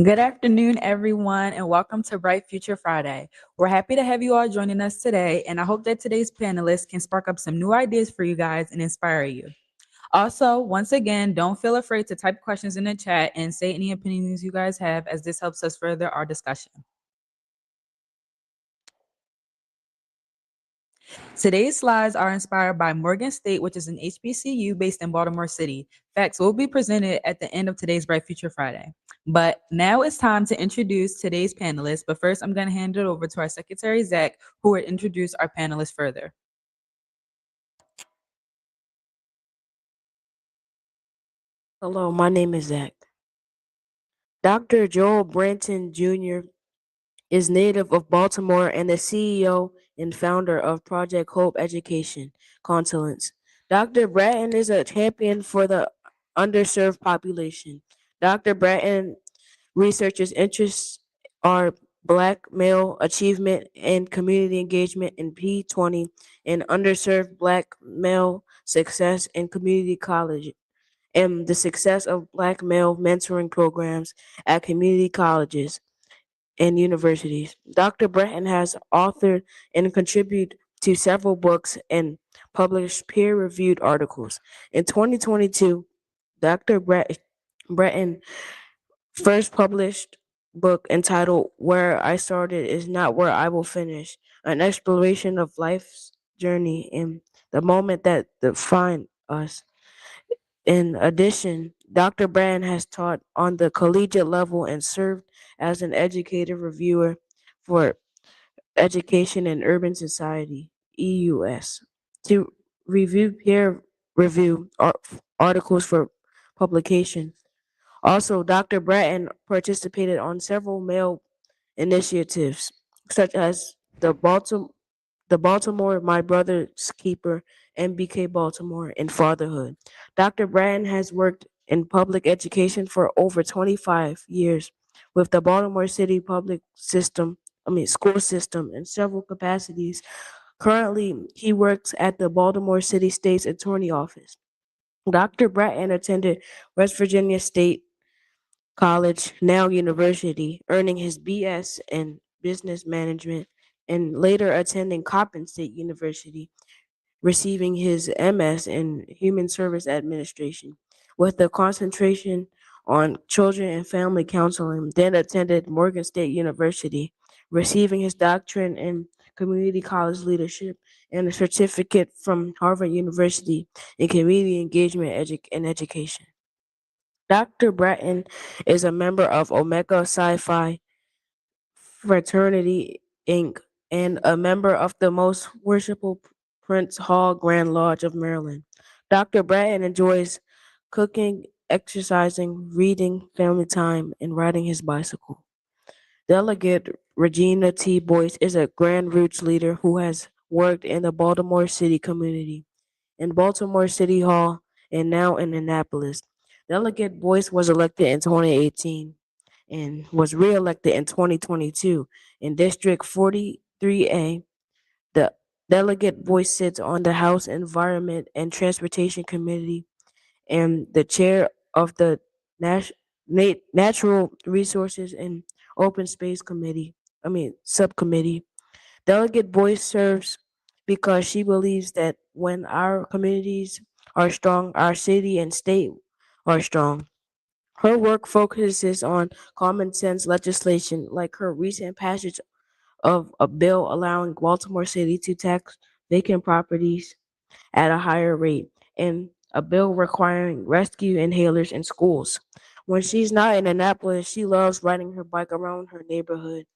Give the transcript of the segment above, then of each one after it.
Good afternoon, everyone, and welcome to Bright Future Friday. We're happy to have you all joining us today, and I hope that today's panelists can spark up some new ideas for you guys and inspire you. Also, once again, don't feel afraid to type questions in the chat and say any opinions you guys have, as this helps us further our discussion. Today's slides are inspired by Morgan State, which is an HBCU based in Baltimore City. Facts will be presented at the end of today's Bright Future Friday. But now it's time to introduce today's panelists. But first, I'm going to hand it over to our secretary, Zach, who will introduce our panelists further. Hello, my name is Zach. Dr. Joel Branton Jr. is native of Baltimore and the CEO and founder of Project Hope Education Consultants. Dr. Bratton is a champion for the underserved population. Dr. Bratton researchers' interests are Black male achievement and community engagement in P20 and underserved Black male success in community college and the success of Black male mentoring programs at community colleges and universities. Dr. Breton has authored and contributed to several books and published peer reviewed articles. In 2022, Dr. Breton first published book entitled Where I Started Is Not Where I Will Finish, an exploration of life's journey and the moment that defined us. In addition, Dr. Brand has taught on the collegiate level and served as an educative reviewer for Education and Urban Society (EUS) to review peer review articles for publication. Also, Dr. Bratton participated on several male initiatives, such as the Baltimore My Brother's Keeper, MBK Baltimore, and Fatherhood. Dr. Bratton has worked in public education for over 25 years with the Baltimore City school system in several capacities. Currently, he works at the Baltimore City State's Attorney Office. Dr. Bratton attended West Virginia State College, now University, earning his BS in business management and later attending Coppin State University, receiving his MS in human service administration with a concentration on children and family counseling, then attended Morgan State University, receiving his doctorate in community college leadership and a certificate from Harvard University in community engagement and education. Dr. Bratton is a member of Omega Psi Phi Fraternity Inc. and a member of the Most Worshipful Prince Hall Grand Lodge of Maryland. Dr. Bratton enjoys cooking, exercising, reading, family time, and riding his bicycle. Delegate Regina T. Boyce is a Grand Roots leader who has worked in the Baltimore City community, in Baltimore City Hall, and now in Annapolis. Delegate Boyce was elected in 2018 and was reelected in 2022 in District 43A. The Delegate Boyce sits on the House Environment and Transportation Committee and the chair of the Nas- Natural Resources and Open Space Committee, Subcommittee. Delegate Boyce serves because she believes that when our communities are strong, our city and state are strong. Her work focuses on common sense legislation, like her recent passage of a bill allowing Baltimore City to tax vacant properties at a higher rate, and a bill requiring rescue inhalers in schools. When she's not in Annapolis, she loves riding her bike around her neighborhood,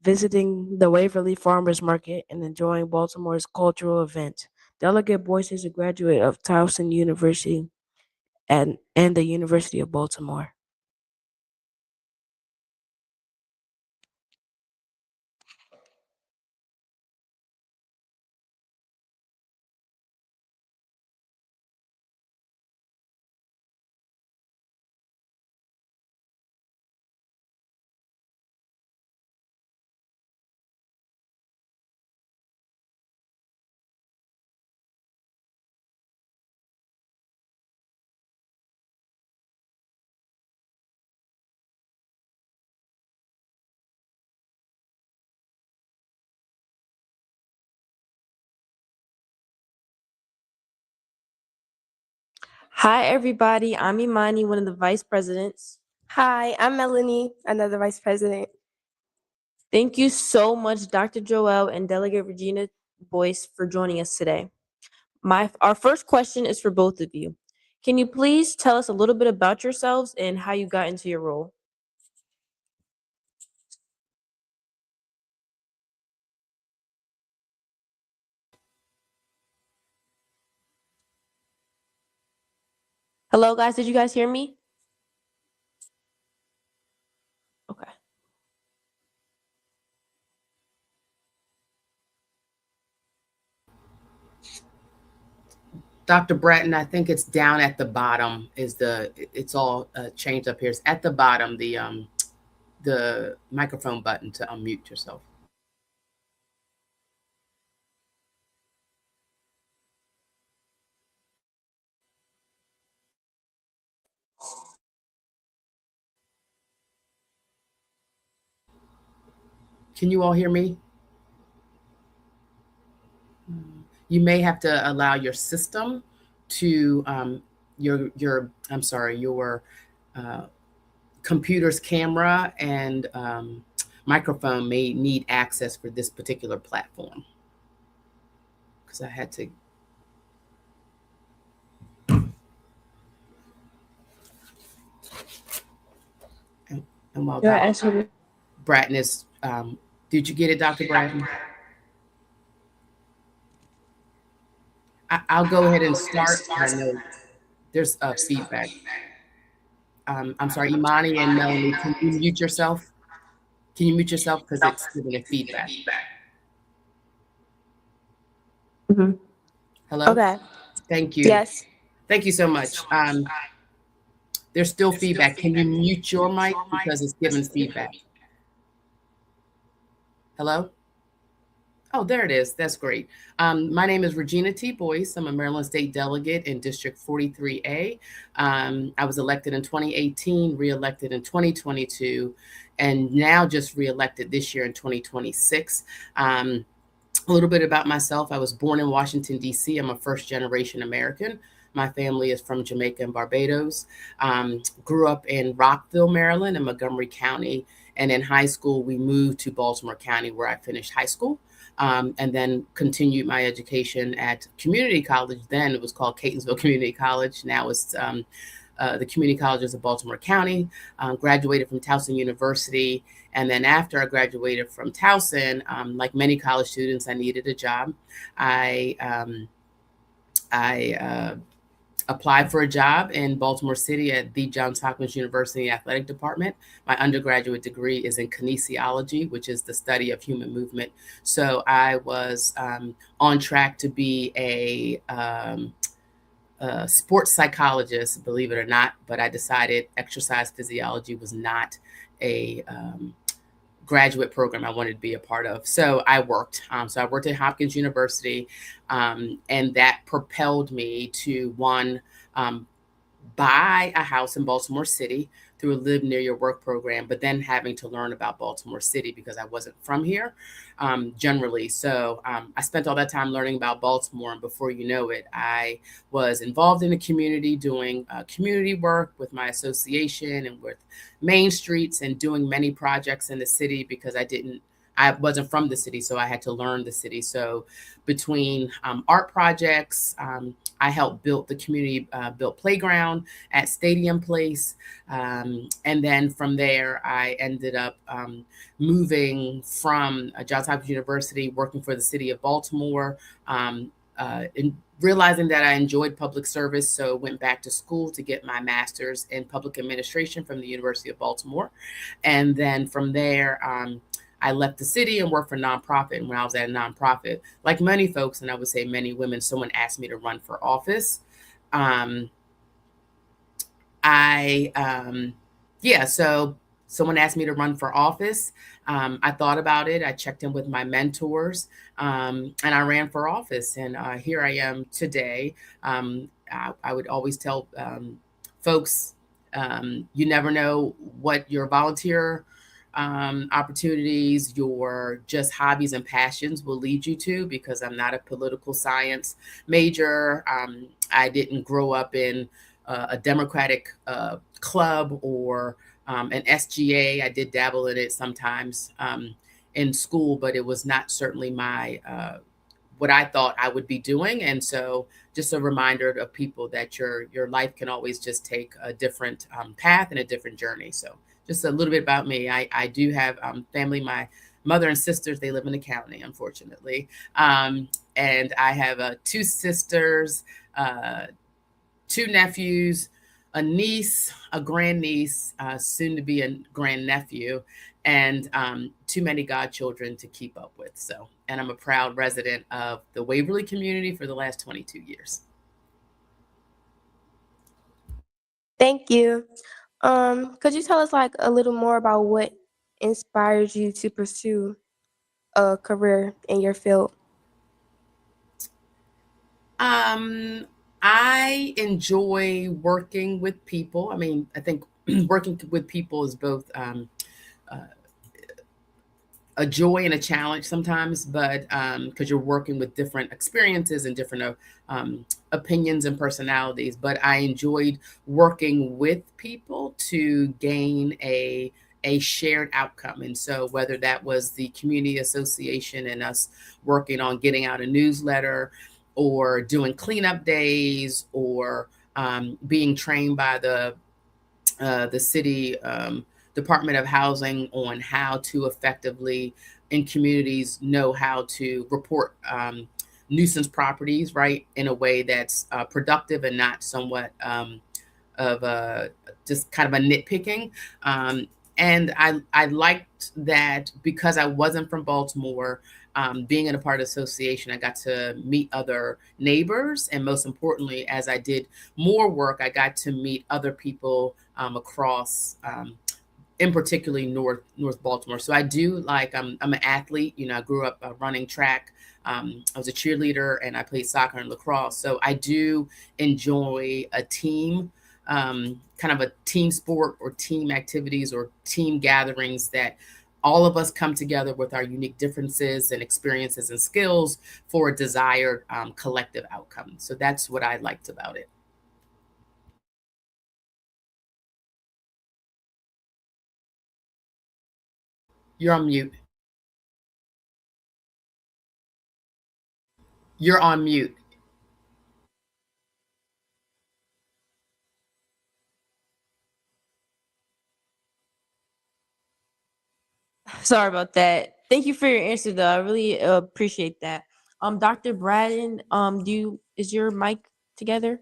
visiting the Waverly Farmers Market, and enjoying Baltimore's cultural events. Delegate Boyce is a graduate of Towson University and the University of Baltimore. Hi, everybody. I'm Imani, one of the vice presidents. Hi, I'm Melanie, another vice president. Thank you so much, Dr. Joel and Delegate Regina Boyce, for joining us today. Our first question is for both of you. Can you please tell us a little bit about yourselves and how you got into your role? Hello, guys. Did you guys hear me? Okay. Dr. Bratton, I think it's down at the bottom. It's all changed up here. It's at the bottom, the microphone button to unmute yourself. Can you all hear me? You may have to allow your system to your computer's camera and microphone may need access for this particular platform. Because I had to. And while Dr. Bratton is, did you get it, Dr. Bratton? I'll go ahead and start. I know there's feedback. I'm sorry, Imani and Melanie, can you mute yourself? Can you mute yourself because it's giving a feedback? Mm-hmm. Hello? Okay. Thank you. Yes. Thank you so much. There's still feedback. Can you mute your mic because it's giving feedback? Hello? Oh, there it is. That's great. My name is Regina T. Boyce. I'm a Maryland State Delegate in District 43A. I was elected in 2018, reelected in 2022, and now just reelected this year in 2026. A little bit about myself. I was born in Washington, D.C. I'm a first-generation American. My family is from Jamaica and Barbados. Grew up in Rockville, Maryland, in Montgomery County. And in high school, we moved to Baltimore County, where I finished high school. And then continued my education at community college. Then it was called Catonsville Community College. Now it's the community colleges of Baltimore County. Graduated from Towson University. And then after I graduated from Towson, like many college students, I needed a job. I applied for a job in Baltimore City at the Johns Hopkins University Athletic Department. My undergraduate degree is in kinesiology, which is the study of human movement. So I was on track to be a sports psychologist, believe it or not, but I decided exercise physiology was not a graduate program I wanted to be a part of. So I worked. So I worked at Hopkins University, and that propelled me to buy a house in Baltimore City through a Live Near Your Work program, but then having to learn about Baltimore City because I wasn't from here generally. So I spent all that time learning about Baltimore, and before you know it, I was involved in the community doing community work with my association and with Main Streets and doing many projects in the city because I wasn't from the city, so I had to learn the city. So between art projects, I helped build the community built playground at Stadium Place. And then from there, I ended up moving from Johns Hopkins University, working for the city of Baltimore, and realizing that I enjoyed public service. So went back to school to get my master's in public administration from the University of Baltimore. And then from there, I left the city and worked for nonprofit. And when I was at a nonprofit, like many folks, and I would say many women, someone asked me to run for office. So someone asked me to run for office. I thought about it. I checked in with my mentors, and I ran for office. And here I am today. I would always tell folks, you never know what your volunteer opportunities your just hobbies and passions will lead you to, because I'm not a political science major. I didn't grow up in a Democratic club or an SGA. I did dabble in it sometimes in school, but it was not certainly my what I thought I would be doing. And so just a reminder of people that your life can always just take a different path and a different journey. So just a little bit about me. I do have family. My mother and sisters, they live in the county, unfortunately. And I have 2 sisters, 2 nephews, a niece, a grandniece, soon to be a grandnephew, and too many godchildren to keep up with. So, and I'm a proud resident of the Waverly community for the last 22 years. Thank you. Could you tell us like a little more about what inspires you to pursue a career in your field? I enjoy working with people. I mean, I think working with people is both uh, a joy and a challenge sometimes, but because you're working with different experiences and different opinions and personalities. But I enjoyed working with people to gain a shared outcome. And so whether that was the community association and us working on getting out a newsletter, or doing cleanup days, or being trained by the city Department of Housing on how to effectively in communities know how to report nuisance properties, right, in a way that's productive and not somewhat of a just kind of a nitpicking. And I liked that because I wasn't from Baltimore. Being in a part of the association, I got to meet other neighbors. And most importantly, as I did more work, I got to meet other people across, in particularly North Baltimore. So I do like, I'm an athlete. You know, I grew up running track. I was a cheerleader and I played soccer and lacrosse. So I do enjoy a team, kind of a team sport or team activities or team gatherings that all of us come together with our unique differences and experiences and skills for a desired collective outcome. So that's what I liked about it. You're on mute. You're on mute. Sorry about that. Thank you for your answer, though. I really appreciate that. Dr. Braden, is your mic together?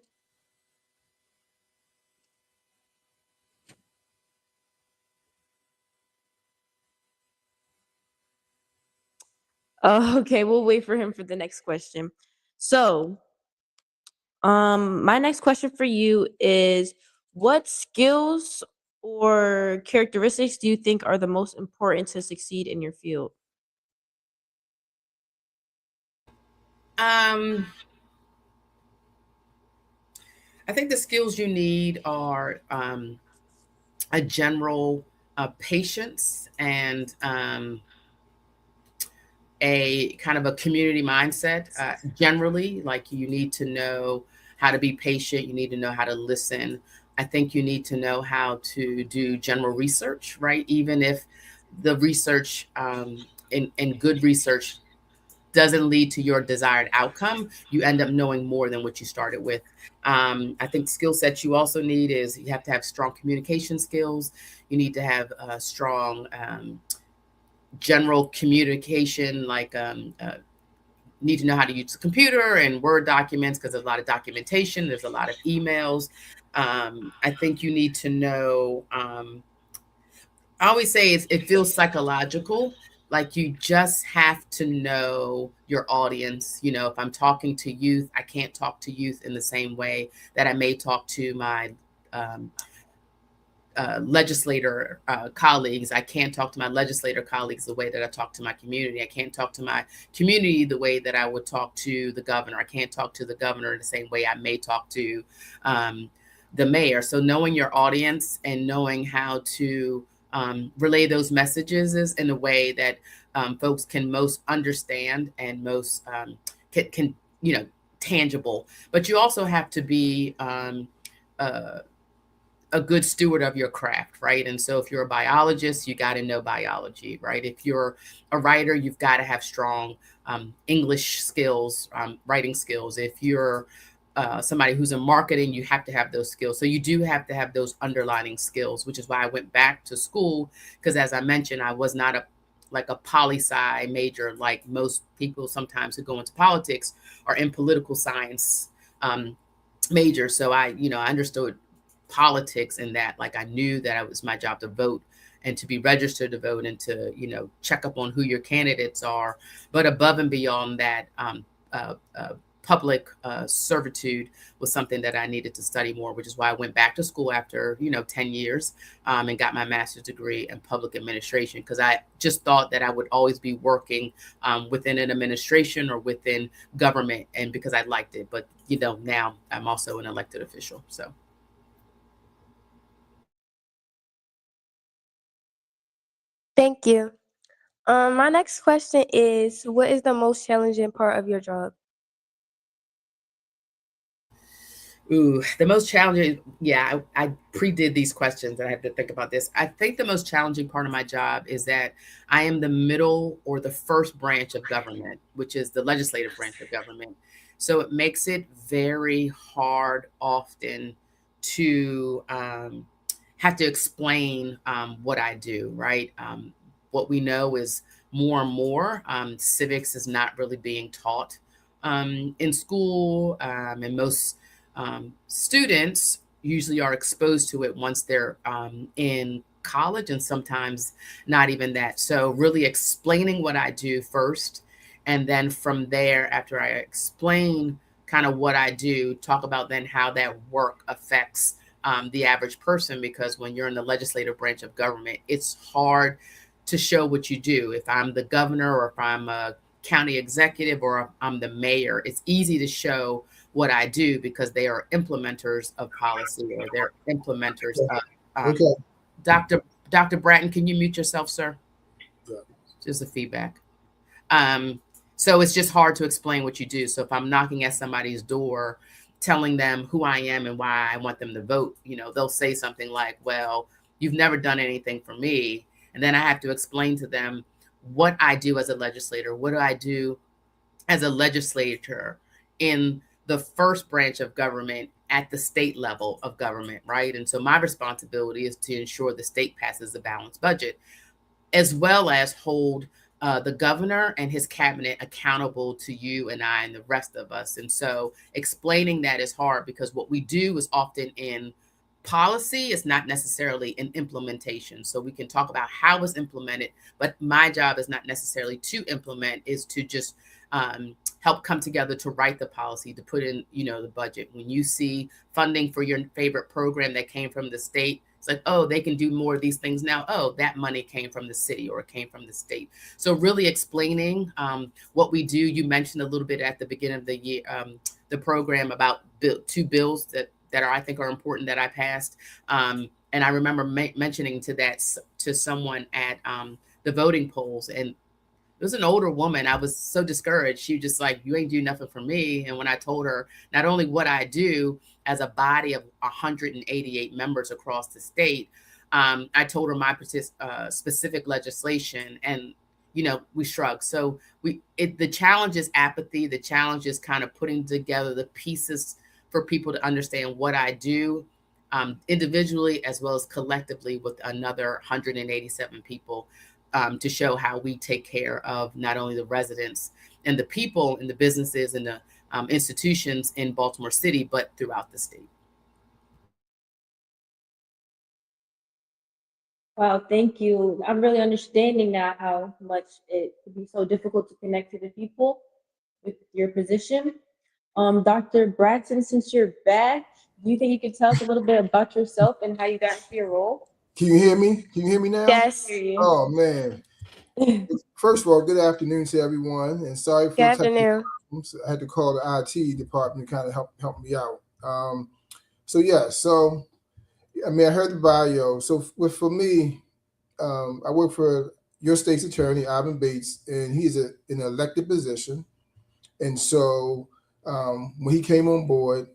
Okay, we'll wait for him for the next question. So, my next question for you is, what skills or characteristics do you think are the most important to succeed in your field? I think the skills you need are a general patience and a kind of a community mindset. Generally, like you need to know how to be patient. You need to know how to listen. I think you need to know how to do general research, right? Even if the research and good research doesn't lead to your desired outcome, you end up knowing more than what you started with. I think skill sets you also need is you have to have strong communication skills. You need to have strong general communication, like need to know how to use the computer and Word documents because there's a lot of documentation. There's a lot of emails. I think you need to know, I always say it feels psychological. Like you just have to know your audience. You know, if I'm talking to youth, I can't talk to youth in the same way that I may talk to my legislator colleagues. I can't talk to my legislator colleagues the way that I talk to my community. I can't talk to my community the way that I would talk to the governor. I can't talk to the governor the same way I may talk to the mayor. So knowing your audience and knowing how to relay those messages is in a way that folks can most understand and most can tangible. But you also have to be a good steward of your craft, right? And so if you're a biologist, you got to know biology, right? If you're a writer, you've got to have strong English skills, writing skills. If you're somebody who's in marketing, you have to have those skills. So you do have to have those underlining skills, which is why I went back to school, because as I mentioned, I was not a poli-sci major like most people sometimes who go into politics are in political science major. So I understood politics in that, like, I knew that it was my job to vote and to be registered to vote and to check up on who your candidates are. But above and beyond that, public servitude was something that I needed to study more, which is why I went back to school after 10 years and got my master's degree in public administration, because I just thought that I would always be working within an administration or within government, and because I liked it. But now I'm also an elected official. So Thank you. My next question is, what is the most challenging part of your job? Ooh, the most challenging, yeah, I pre-did these questions and I had to think about this. I think the most challenging part of my job is that I am the middle or the first branch of government, which is the legislative branch of government. So it makes it very hard often to have to explain what I do, right? What we know is more and more civics is not really being taught in school, and most students usually are exposed to it once they're in college, and sometimes not even that. So really explaining what I do first, and then from there, after I explain kind of what I do, talk about then how that work affects the average person, because when you're in the legislative branch of government, it's hard to show what you do. If I'm the governor, or if I'm a county executive, or if I'm the mayor, it's easy to show what I do because they are implementers of policy, or they're implementers of Okay. Dr. Bratton, can you mute yourself, sir? Yeah. Just a feedback. So it's just hard to explain what you do. So if I'm knocking at somebody's door, telling them who I am and why I want them to vote, they'll say something like, well, you've never done anything for me. And then I have to explain to them what I do as a legislator. What do I do as a legislator in the first branch of government at the state level of government, right? And so my responsibility is to ensure the state passes a balanced budget, as well as hold the governor and his cabinet accountable to you and I and the rest of us. And so explaining that is hard, because what we do is often in policy, is not necessarily in implementation. So we can talk about how it's implemented, but my job is not necessarily to implement, is to just help come together to write the policy, to put in, the budget. When you see funding for your favorite program that came from the state, it's like, oh, they can do more of these things now. Oh, that money came from the city or it came from the state. So really explaining what we do. You mentioned a little bit at the beginning of the year, the program about two bills that I think are important that I passed. And I remember mentioning to someone at the voting polls, and it was an older woman. I was so discouraged. She was just like, you ain't do nothing for me. And when I told her not only what I do as a body of 188 members across the state, I told her my specific legislation, and we shrugged. So the challenge is apathy. The challenge is kind of putting together the pieces for people to understand what I do individually as well as collectively with another 187 people, to show how we take care of not only the residents and the people and the businesses and the institutions in Baltimore City, but throughout the state. Wow, thank you. I'm really understanding now how much it could be so difficult to connect to the people with your position. Dr. Bratton, since you're back, do you think you could tell us a little bit about yourself and how you got into your role? Can you hear me? Can you hear me now? Yes. Hear you. Oh man. First of all, good afternoon to everyone, and sorry for Good afternoon. I had to call the IT department to kind of help me out. So I heard the bio. So for me, I work for your state's attorney, Ivan Bates, and he's in an elected position. And so when he came on board,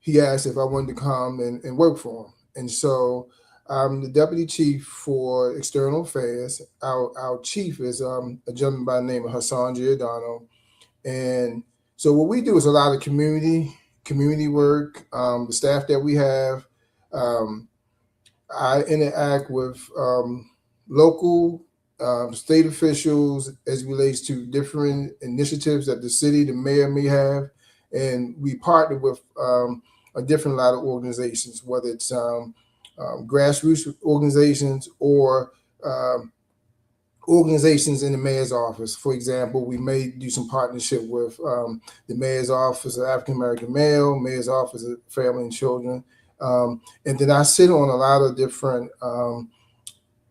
he asked if I wanted to come and work for him. And so I'm the deputy chief for external affairs. Our chief is a gentleman by the name of Hassan Giordano. And so what we do is a lot of community work. The staff that we have, I interact with local state officials as it relates to different initiatives that the city, the mayor may have. And we partner with a different lot of organizations, whether it's grassroots organizations or organizations in the mayor's office. For example, we may do some partnership with the mayor's office of African American male, mayor's office of family and children. And then I sit on a lot of different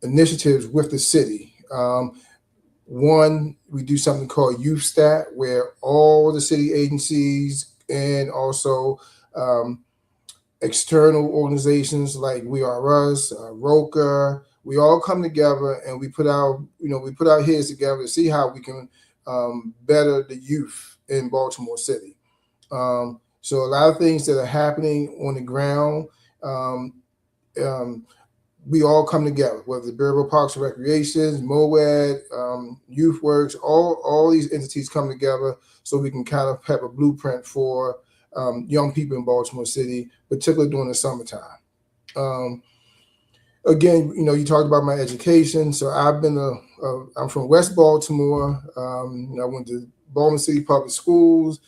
initiatives with the city. One, we do something called Youth Stat, where all the city agencies and also external organizations like We Are Us, ROCA, we all come together and we put our heads together to see how we can better the youth in Baltimore City. So a lot of things that are happening on the ground, we all come together, whether the Bureau of Parks and Recreations, MOAD, Youth Works, all these entities come together so we can kind of have a blueprint for young people in Baltimore City, particularly during the summertime. Again, you talked about my education. So I'm from West Baltimore. I went to Baltimore City Public Schools.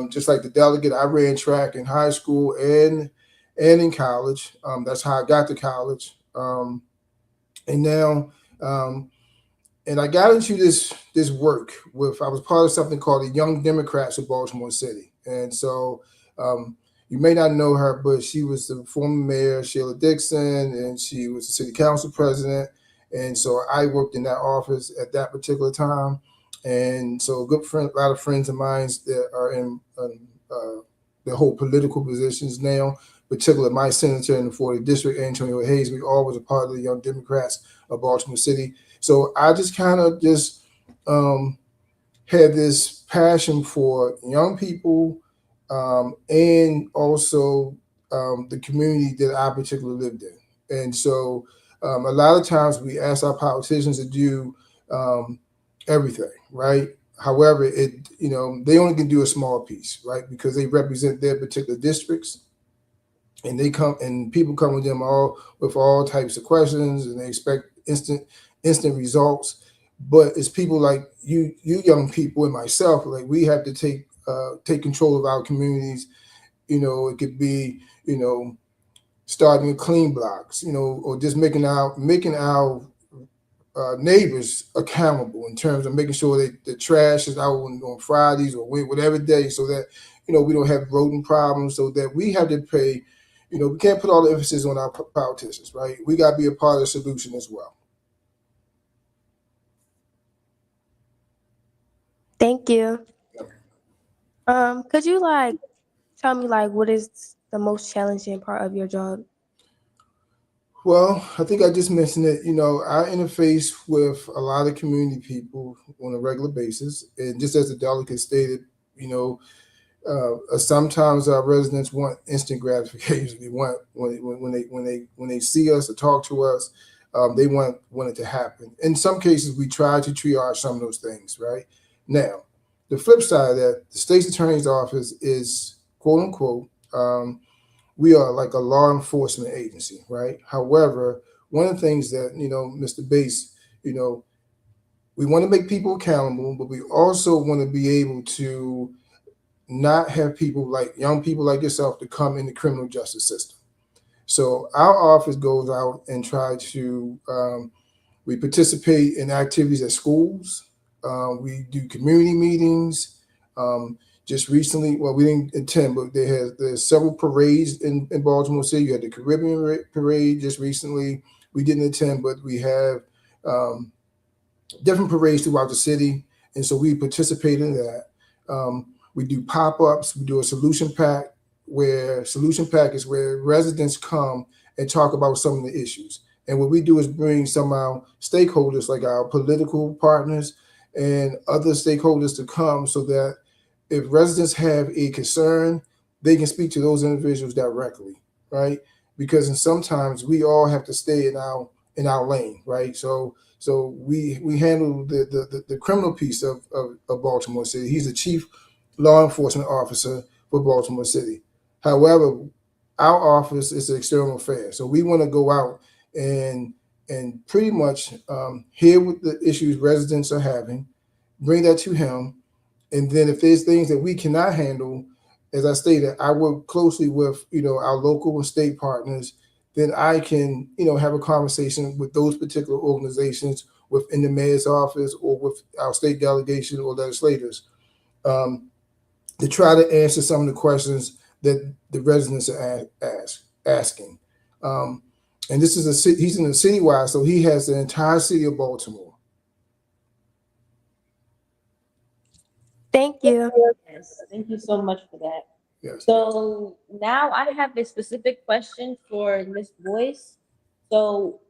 Just like the delegate, I ran track in high school and in college. That's how I got to college. And I got into this work I was part of something called the Young Democrats of Baltimore City. And so you may not know her, but she was the former mayor, Sheila Dixon, and she was the city council president. And so I worked in that office at that particular time. And so a lot of friends of mine that are in the whole political positions now, particularly my senator in the 40th district, Antonio Hayes, we all was a part of the Young Democrats of Baltimore City. So I just kind of had this passion for young people and also the community that I particularly lived in. And so a lot of times we ask our politicians to do everything, right? However, they only can do a small piece, right? Because they represent their particular districts, and people come with them with all types of questions, and they expect instant results. But it's people like you young people and myself, like we have to take control of our communities. It could be, starting with clean blocks, or just making our neighbors accountable in terms of making sure that the trash is out on Fridays or whatever day, so that we don't have rodent problems. So that we have to pay. We can't put all the emphasis on our politicians, right? We got to be a part of the solution as well. Thank you. Could you tell me what is the most challenging part of your job? Well, I think I just mentioned it. I interface with a lot of community people on a regular basis, and just as the delegate stated, sometimes our residents want instant gratification. They want when they see us or talk to us, they want it to happen. In some cases, we try to triage some of those things. Right now, the flip side of that, the state's attorney's office is quote unquote. We are like a law enforcement agency, right? However, one of the things that, Mr. Bates, we want to make people accountable, but we also want to be able to not have young people like yourself to come in the criminal justice system. So our office goes out and try to, we participate in activities at schools. We do community meetings. Just recently, well, we didn't attend, but there's several parades in Baltimore City. You had the Caribbean parade just recently. We didn't attend, but we have different parades throughout the city, and so we participate in that. We do pop-ups. We do a solution pack is where residents come and talk about some of the issues. And what we do is bring some of our stakeholders, like our political partners and other stakeholders, to come so that if residents have a concern, they can speak to those individuals directly, right? Because sometimes we all have to stay in our lane, right? So we handle the criminal piece of Baltimore City. He's the chief law enforcement officer for Baltimore City. However, our office is the external affairs, so we want to go out and pretty much hear what the issues residents are having, bring that to him, and then if there's things that we cannot handle, as I stated, I work closely with our local and state partners. Then I can have a conversation with those particular organizations within the mayor's office or with our state delegation or legislators, um, to try to answer some of the questions that the residents are asking. Um, and this is he's in the citywide, so he has the entire city of Baltimore. Thank you. Yes, thank you so much for that. Yes. So now I have a specific question for Ms. Boyce. So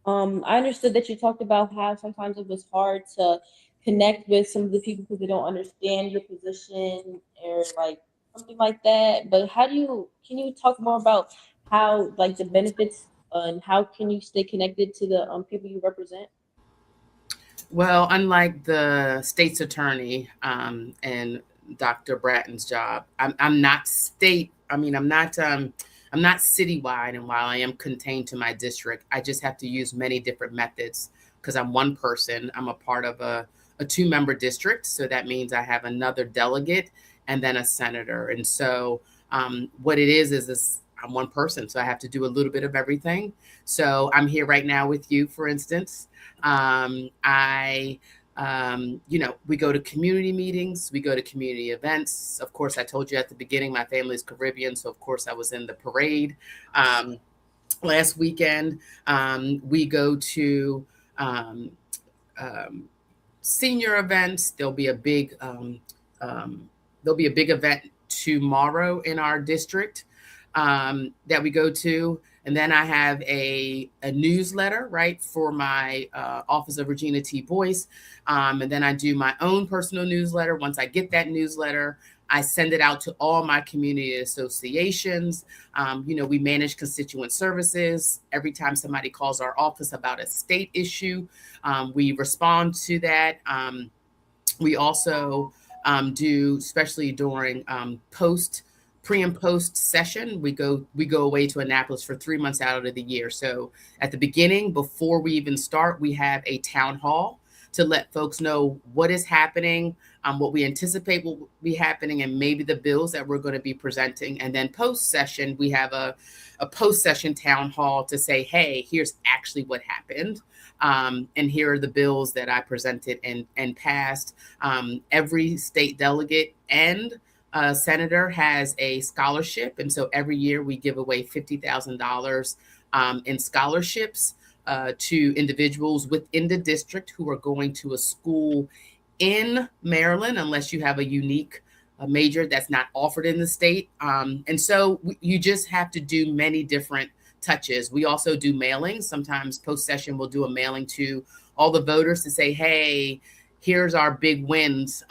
I understood that you talked about how sometimes it was hard to connect with some of the people because they don't understand your position or like something like that. But can you talk more about how like the benefits and how can you stay connected to the people you represent? Well, unlike the state's attorney and Dr. Bratton's job, I'm not state. I mean, I'm not citywide, and while I am contained to my district, I just have to use many different methods because I'm one person. I'm a part of a 2-member district, so that means I have another delegate and then a senator. And so, what it is I'm one person, so I have to do a little bit of everything. So I'm here right now with you, for instance. We go to community meetings, we go to community events. Of course, I told you at the beginning, my family is Caribbean. So of course I was in the parade, last weekend. We go to, senior events. There'll be a big event tomorrow in our district, that we go to. And then I have a newsletter, right, for my Office of Regina T. Boyce. And then I do my own personal newsletter. Once I get that newsletter, I send it out to all my community associations. We manage constituent services. Every time somebody calls our office about a state issue, we respond to that. We also do, especially during pre and post session, we go away to Annapolis for 3 months out of the year. So at the beginning, before we even start, we have a town hall to let folks know what is happening, what we anticipate will be happening, and maybe the bills that we're going to be presenting. And then post session, we have a post session town hall to say, hey, here's actually what happened. And here are the bills that I presented and passed. Every state delegate and senator has a scholarship. And so every year we give away $50,000 in scholarships to individuals within the district who are going to a school in Maryland, unless you have a unique major that's not offered in the state. And so you just have to do many different touches. We also do mailings. Sometimes post session we'll do a mailing to all the voters to say, hey, here's our big wins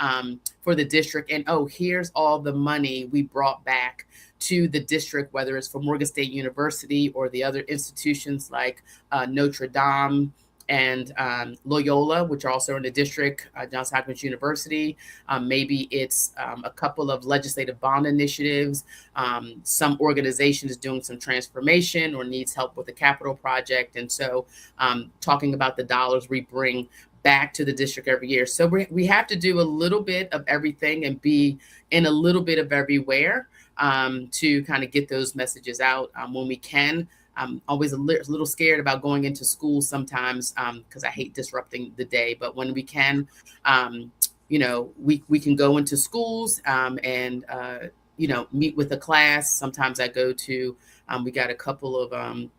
for the district. And here's all the money we brought back to the district, whether it's from Morgan State University or the other institutions like Notre Dame and Loyola, which are also in the district, Johns Hopkins University. Maybe it's a couple of legislative bond initiatives, some organizations doing some transformation or needs help with a capital project. And so talking about the dollars we bring back to the district every year. So we have to do a little bit of everything and be in a little bit of everywhere to kind of get those messages out when we can. I'm always a little scared about going into school sometimes because I hate disrupting the day. But when we can, we can go into schools and meet with a class. Sometimes I go to, we got a couple of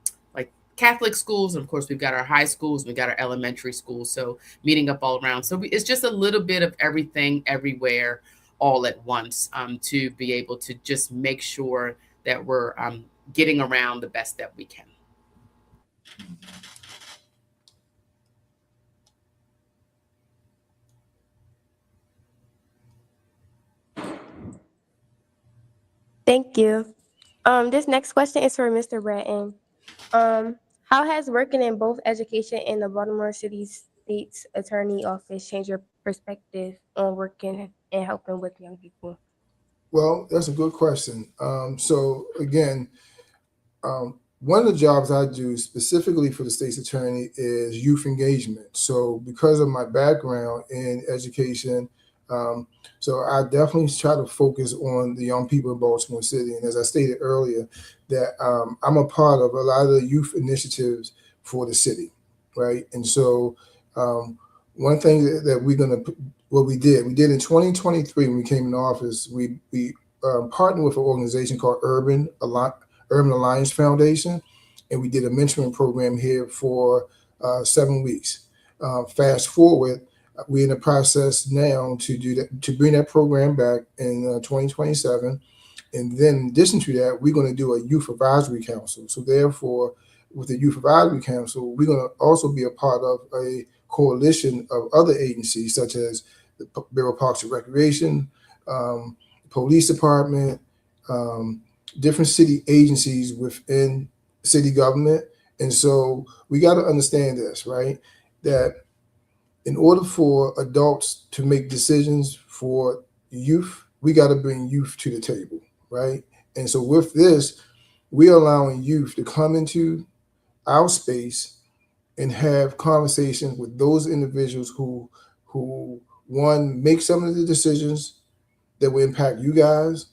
Catholic schools. And of course, we've got our high schools, we've got our elementary schools. So meeting up all around. So it's just a little bit of everything, everywhere, all at once to be able to just make sure that we're getting around the best that we can. Thank you. This next question is for Mr. Bratton. How has working in both education and the Baltimore City State's Attorney Office changed your perspective on working and helping with young people? Well, that's a good question. So again, one of the jobs I do specifically for the state's attorney is youth engagement. So because of my background in education, so I definitely try to focus on the young people in Baltimore City. And as I stated earlier, that I'm a part of a lot of the youth initiatives for the city, right? And so one thing that we did in 2023 when we came in office, we partnered with an organization called Urban Alliance Foundation, and we did a mentoring program here for 7 weeks. Fast forward, we're in the process now to bring that program back in 2027, and then in addition to that, we're going to do a youth advisory council. So therefore, with the youth advisory council, we're going to also be a part of a coalition of other agencies such as the Bureau of Parks and Recreation, police department, different city agencies within city government. And so we got to understand this, right? That in order for adults to make decisions for youth, we got to bring youth to the table, right? And so with this, we're allowing youth to come into our space and have conversations with those individuals who one, make some of the decisions that will impact you guys,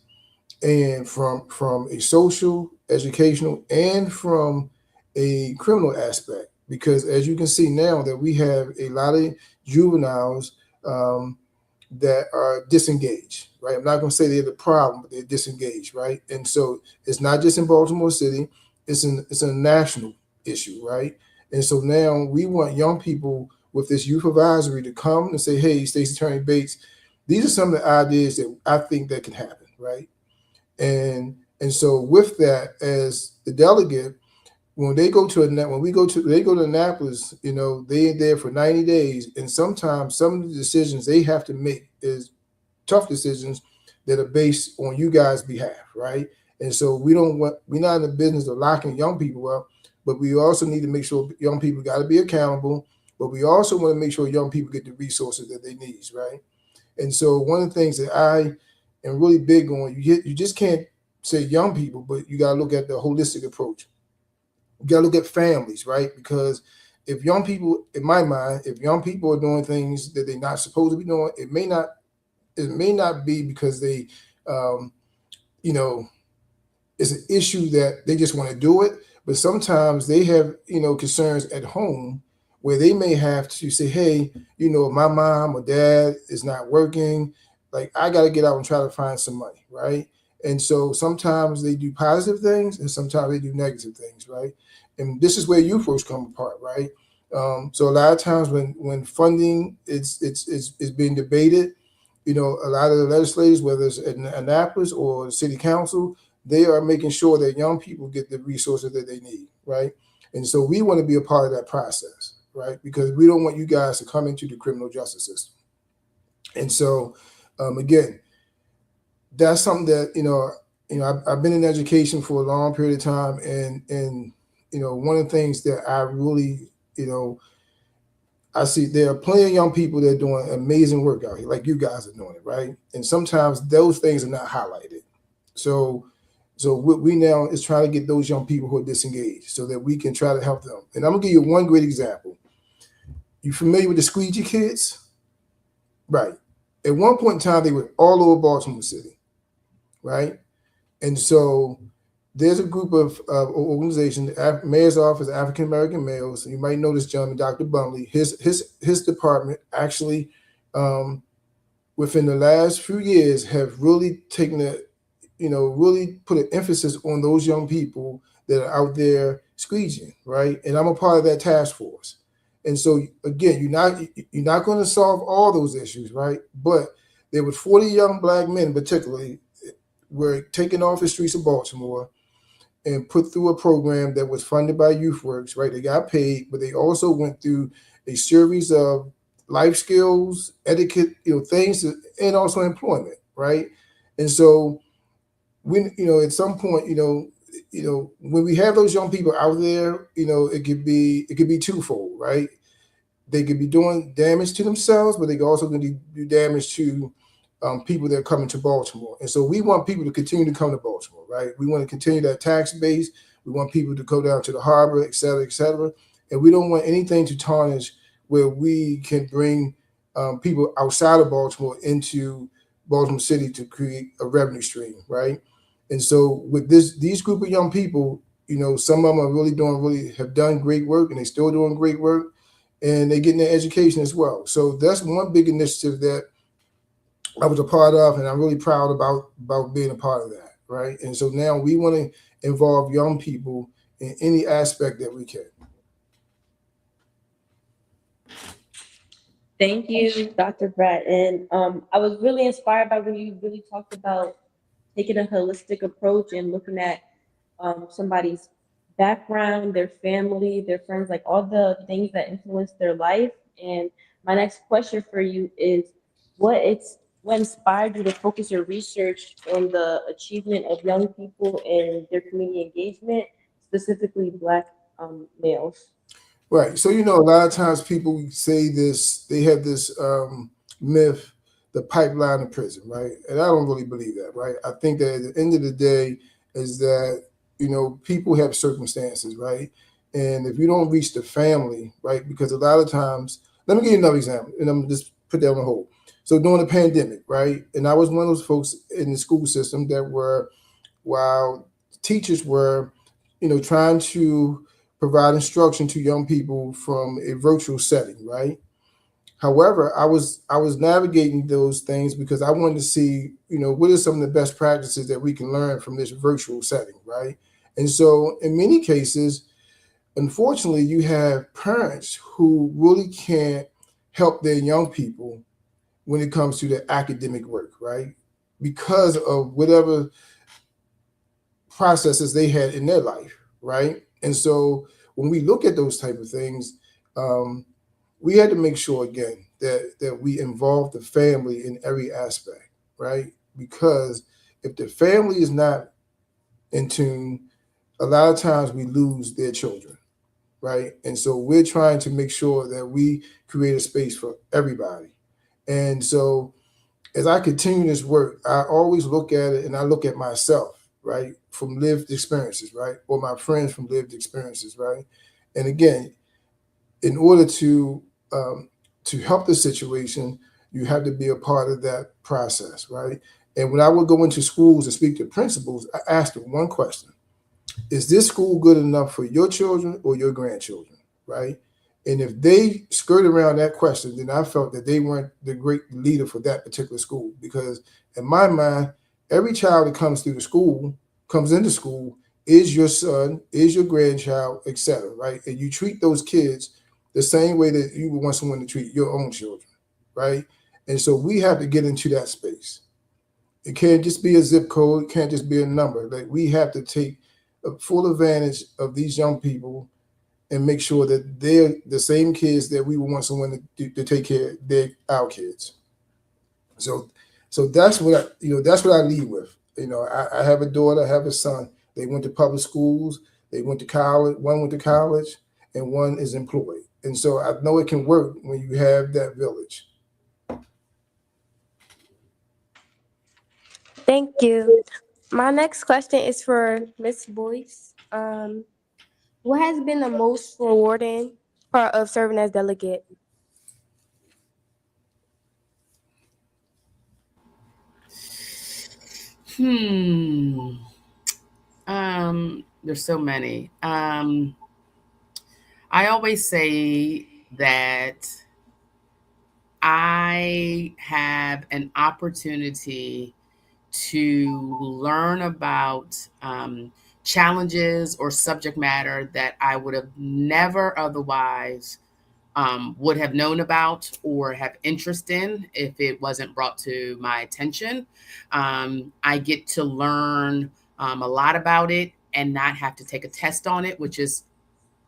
and from a social, educational, and from a criminal aspect. Because as you can see now that we have a lot of juveniles that are disengaged, right? I'm not going to say they're the problem, but they're disengaged, right? And so it's not just in Baltimore City, it's a national issue, right? And so now we want young people with this youth advisory to come and say, hey, Stacey Attorney Bates, these are some of the ideas that I think that can happen, right? And so with that, as the delegate, when they go to Annapolis, you know, they're there for 90 days, and sometimes some of the decisions they have to make is tough decisions that are based on you guys' behalf, right? And so we're not in the business of locking young people up, but we also need to make sure young people got to be accountable, but we also want to make sure young people get the resources that they need, right? And so one of the things that I am really big on, you just can't say young people, but you got to look at the holistic approach. You got to look at families, right? Because if young people, in my mind, if young people are doing things that they're not supposed to be doing, it may not be because they, you know, it's an issue that they just want to do it. But sometimes they have, you know, concerns at home where they may have to say, hey, you know, my mom or dad is not working. Like, I got to get out and try to find some money, right? And so sometimes they do positive things and sometimes they do negative things, right? And this is where you folks come apart, right? So a lot of times when funding is being debated, you know, a lot of the legislators, whether it's in Annapolis or the city council, they are making sure that young people get the resources that they need, right? And so we want to be a part of that process, right? Because we don't want you guys to come into the criminal justice system. And so, again, that's something that, you know, I've been in education for a long period of time, and you know, one of the things that I really, you know, I see there are plenty of young people that are doing amazing work out here, like you guys are doing it, right? And sometimes those things are not highlighted. So what we now is trying to get those young people who are disengaged so that we can try to help them. And I'm gonna give you one great example. You familiar with the Squeegee Kids? Right. At one point in time, they were all over Baltimore City, right? And so there's a group of organizations, the Mayor's Office of African American Males. You might know this gentleman, Dr. Bumley. His department actually, within the last few years, have really taken really put an emphasis on those young people that are out there squeegeeing, right? And I'm a part of that task force. And so again, you're not going to solve all those issues, right? But there were 40 young Black men, particularly, were taken off the streets of Baltimore, and put through a program that was funded by YouthWorks, right? They got paid, but they also went through a series of life skills, etiquette, things, and also employment, right? And so when, at some point, when we have those young people out there, it could be twofold, right? They could be doing damage to themselves, but they could also do damage to people that are coming to Baltimore. And so we want people to continue to come to Baltimore, right? We want to continue that tax base. We want people to go down to the harbor, et cetera, et cetera. And we don't want anything to tarnish where we can bring people outside of Baltimore into Baltimore City to create a revenue stream, right? And so with these group of young people, some of them have done great work, and they still doing great work, and they're getting their education as well. So that's one big initiative that I was a part of, and I'm really proud about being a part of that, right? And so now we want to involve young people in any aspect that we can. Thank you, Dr. Bratton. I was really inspired by when you really talked about taking a holistic approach and looking at somebody's background, their family, their friends, like all the things that influence their life. And my next question for you is, what inspired you to focus your research on the achievement of young people and their community engagement, specifically Black males? Right. So, a lot of times people say this, they have this myth, the pipeline of prison, right? And I don't really believe that, right? I think that at the end of the day is that, people have circumstances, right? And if you don't reach the family, right? Because a lot of times, let me give you another example, and I'm just put that on hold. So during the pandemic, right? And I was one of those folks in the school system that were, while teachers were, trying to provide instruction to young people from a virtual setting, right? However, I was navigating those things because I wanted to see, what are some of the best practices that we can learn from this virtual setting, right? And so in many cases, unfortunately, you have parents who really can't help their young people when it comes to their academic work, right? Because of whatever processes they had in their life, right? And so when we look at those type of things, we had to make sure again that we involve the family in every aspect, right? Because if the family is not in tune, a lot of times we lose their children, right? And so we're trying to make sure that we create a space for everybody. And so as I continue this work, I always look at it and I look at myself, right? From lived experiences, right? Or my friends from lived experiences, right? And again, in order to help the situation, you have to be a part of that process, right? And when I would go into schools and speak to principals, I asked them one question: is this school good enough for your children or your grandchildren, right? And if they skirt around that question, then I felt that they weren't the great leader for that particular school. Because in my mind, every child that comes into school, is your son, is your grandchild, etc., right? And you treat those kids the same way that you would want someone to treat your own children, right? And so we have to get into that space. It can't just be a zip code. It can't just be a number. Like, we have to take full advantage of these young people and make sure that they're the same kids that we would want someone to take care of our kids. So that's what I lead with. I have a daughter, I have a son. They went to public schools, they went to college, one went to college, and one is employed. And so I know it can work when you have that village. Thank you. My next question is for Ms. Boyce. What has been the most rewarding part of serving as delegate? There's so many. I always say that I have an opportunity to learn about challenges or subject matter that I would have never otherwise would have known about or have interest in if it wasn't brought to my attention. I get to learn a lot about it, and not have to take a test on it, which is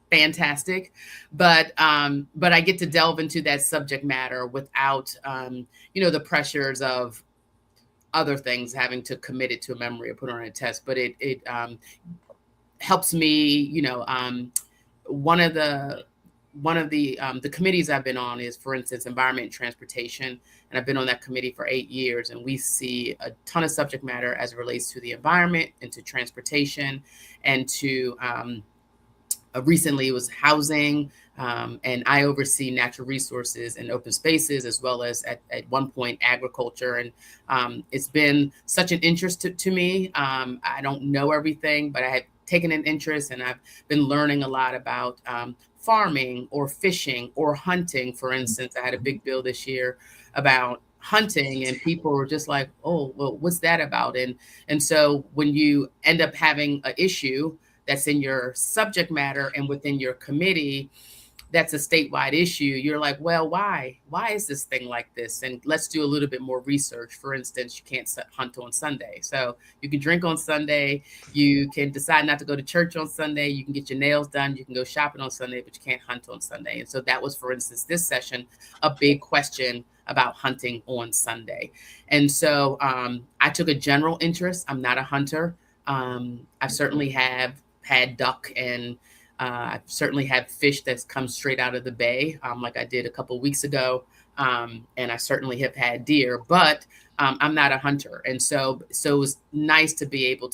fantastic. But I get to delve into that subject matter without the pressures of other things, having to commit it to a memory or put on a test. But it helps me. One of the committees I've been on is, for instance, environment and transportation. And I've been on that committee for 8 years, and we see a ton of subject matter as it relates to the environment and to transportation and to recently it was housing, and I oversee natural resources and open spaces, as well as at one point agriculture. And it's been such an interest to me. I don't know everything, but I have taken an interest, and I've been learning a lot about farming or fishing or hunting. For instance, I had a big bill this year about hunting, and people were just like, oh, well, what's that about? And so when you end up having an issue that's in your subject matter and within your committee, that's a statewide issue, you're like, well, why is this thing like this? And let's do a little bit more research. For instance, you can't hunt on Sunday. So you can drink on Sunday, you can decide not to go to church on Sunday, you can get your nails done, you can go shopping on Sunday, but you can't hunt on Sunday. And so that was, for instance, this session, a big question about hunting on Sunday. And so I took a general interest. I'm not a hunter. I certainly have had duck, and I've certainly had fish that's come straight out of the bay, like I did a couple of weeks ago. And I certainly have had deer, but I'm not a hunter. And so it was nice to be able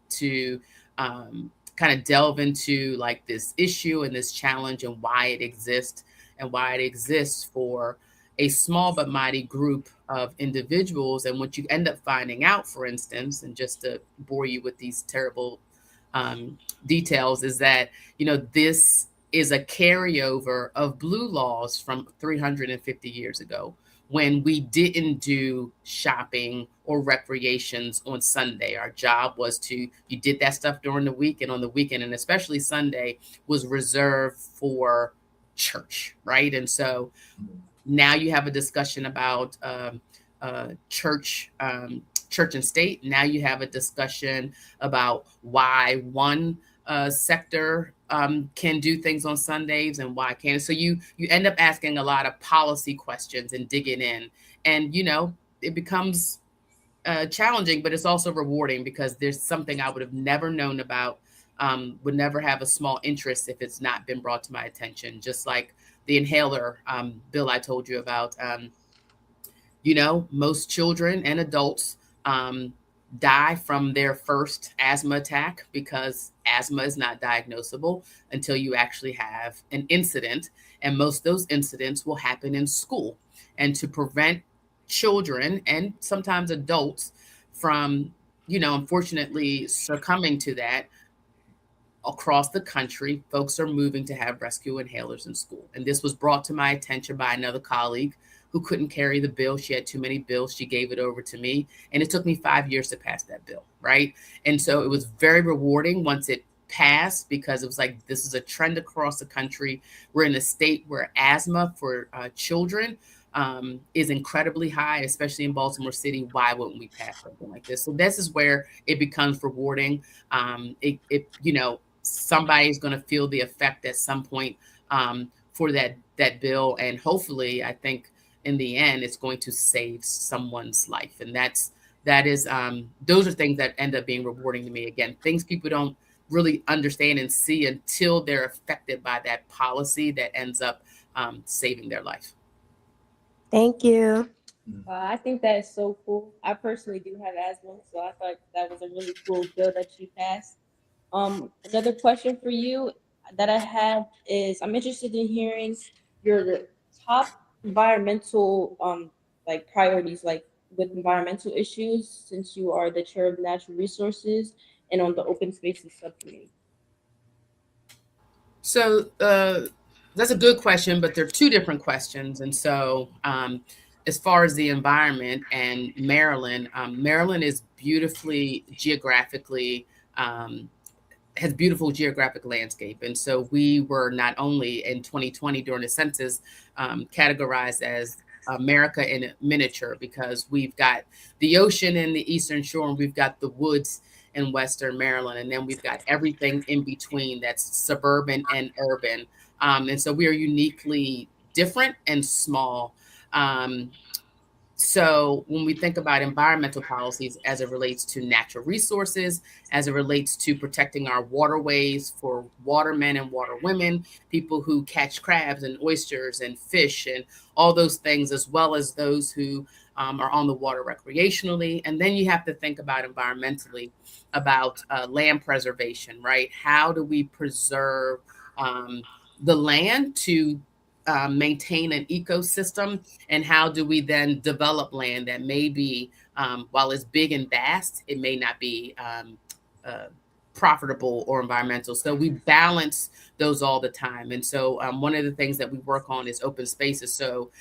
to kind of delve into like this issue and this challenge and why it exists for a small but mighty group of individuals. And what you end up finding out, for instance, and just to bore you with these terrible details, is that, this is a carryover of blue laws from 350 years ago, when we didn't do shopping or recreations on Sunday. Our job was you did that stuff during the week, and on the weekend, and especially Sunday, was reserved for church, right? And so now you have a discussion about church and state. Now you have a discussion about why one sector can do things on Sundays and why can't. So you end up asking a lot of policy questions and digging in, and it becomes challenging, but it's also rewarding, because there's something I would have never known about, would never have a small interest if it's not been brought to my attention. Just like the inhaler bill I told you about. Most children and adults die from their first asthma attack, because asthma is not diagnosable until you actually have an incident. And most of those incidents will happen in school. And to prevent children and sometimes adults from, unfortunately succumbing to that, across the country, folks are moving to have rescue inhalers in school. And this was brought to my attention by another colleague who couldn't carry the bill. She had too many bills. She gave it over to me, and it took me 5 years to pass that bill, right? And so it was very rewarding once it passed, because it was like, this is a trend across the country. We're in a state where asthma for children is incredibly high, especially in Baltimore City. Why wouldn't we pass something like this? So this is where it becomes rewarding. Somebody's going to feel the effect at some point for that bill, and hopefully, I think in the end, it's going to save someone's life. And those are things that end up being rewarding to me. Again, things people don't really understand and see until they're affected by that policy that ends up saving their life. Thank you. I think that is so cool. I personally do have asthma, so I thought that was a really cool bill that you passed. Another question for you that I have is, I'm interested in hearing your top environmental priorities, like with environmental issues, since you are the chair of natural resources and on the open spaces subcommittee. So that's a good question, but they're two different questions. And so as far as the environment and Maryland, Maryland is beautifully geographically has beautiful geographic landscape. And so we were not only in 2020 during the census categorized as America in miniature, because we've got the ocean in the Eastern Shore and we've got the woods in Western Maryland. And then we've got everything in between that's suburban and urban. And so we are uniquely different and small. So when we think about environmental policies as it relates to natural resources, as it relates to protecting our waterways for watermen and waterwomen, people who catch crabs and oysters and fish and all those things, as well as those who are on the water recreationally. And then you have to think about environmentally, about land preservation, right? How do we preserve the land to maintain an ecosystem, and how do we then develop land that may be, while it's big and vast, it may not be profitable or environmental. So we balance those all the time. And so one of the things that we work on is open spaces. So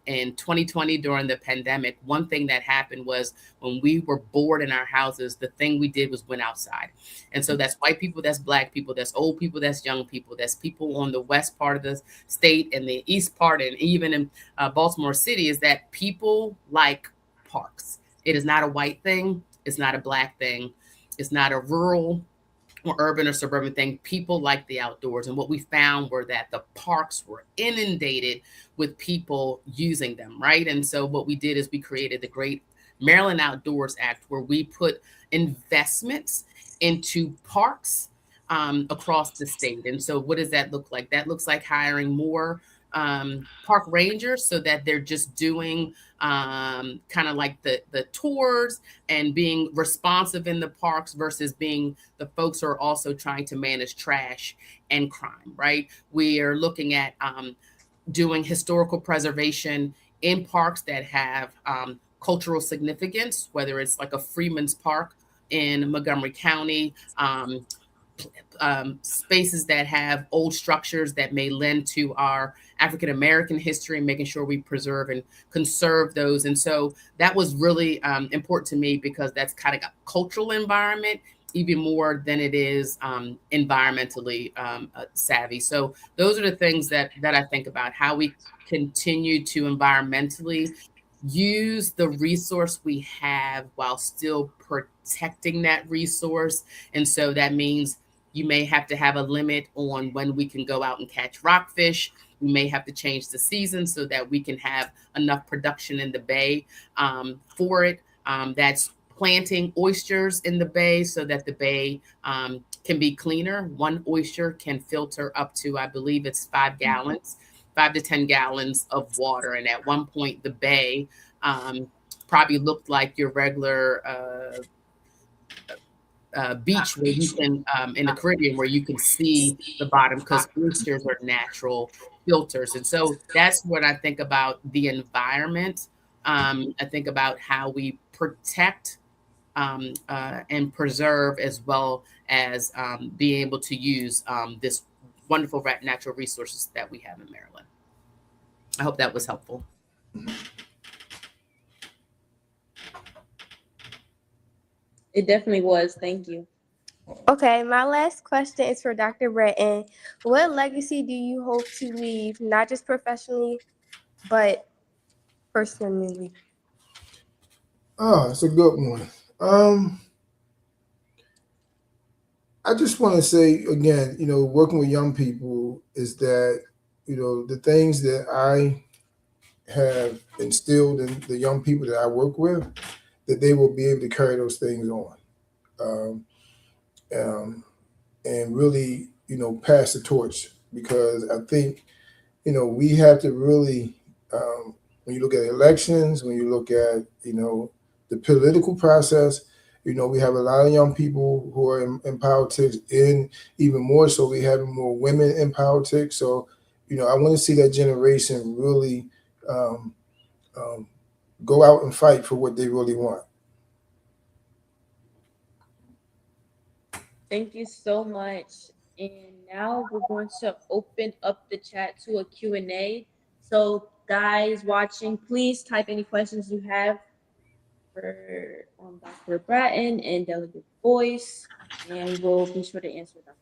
in 2020, during the pandemic, one thing that happened was when we were bored in our houses, the thing we did was went outside. And so that's white people, that's Black people, that's old people, that's young people, that's people on the west part of the state and the east part, and even in Baltimore City, is that people like parks. It is not a white thing. It's not a Black thing. It's not a rural or urban or suburban thing. People like the outdoors. And what we found were that the parks were inundated with people using them, right? And so what we did is we created the Great Maryland Outdoors Act, where we put investments into parks across the state. And so what does that look like? That looks like hiring more park rangers, so that they're just doing kind of like the tours and being responsive in the parks, versus being the folks who are also trying to manage trash and crime, right? We are looking at doing historical preservation in parks that have cultural significance, whether it's like a Freeman's Park in Montgomery County, spaces that have old structures that may lend to our African American history, and making sure we preserve and conserve those. And so that was really important to me, because that's kind of a cultural environment, even more than it is environmentally savvy. So those are the things that I think about, how we continue to environmentally use the resource we have while still protecting that resource. And so that means you may have to have a limit on when we can go out and catch rockfish. We may have to change the season so that we can have enough production in the bay for it. That's planting oysters in the bay so that the bay can be cleaner. One oyster can filter up to, I believe it's 5 gallons, 5 to 10 gallons of water. And at one point, the bay probably looked like your regular beach, where you can in the Caribbean, where you can see the bottom, because oysters are natural filters. And so that's what I think about the environment. I think about how we protect and preserve, as well as being able to use this wonderful natural resources that we have in Maryland. I hope that was helpful. It definitely was. Thank you. Okay, my last question is for Dr. Breton. What legacy do you hope to leave, not just professionally, but personally? Oh, it's a good one. I just want to say again, working with young people is that, the things that I have instilled in the young people that I work with, that they will be able to carry those things on. Um, and really, pass the torch, because I think, we have to really, when you look at elections, when you look at, the political process, we have a lot of young people who are in politics, and even more so, we have more women in politics. So, I want to see that generation really go out and fight for what they really want. Thank you so much. And now we're going to open up the chat to a Q&A. So guys watching, please type any questions you have for Dr. Bratton and Delegate Boyce, and we'll be sure to answer them.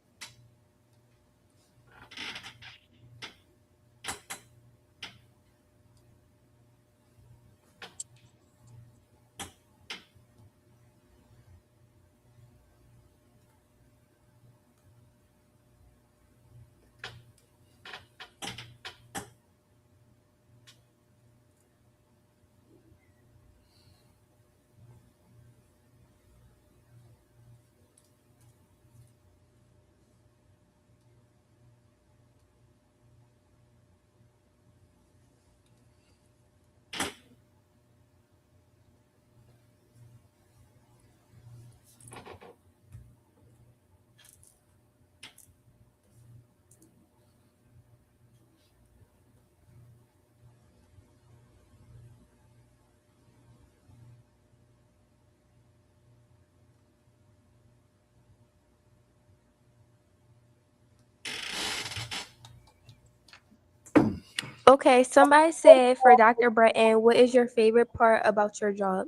Okay, somebody said for Dr. Breton, what is your favorite part about your job?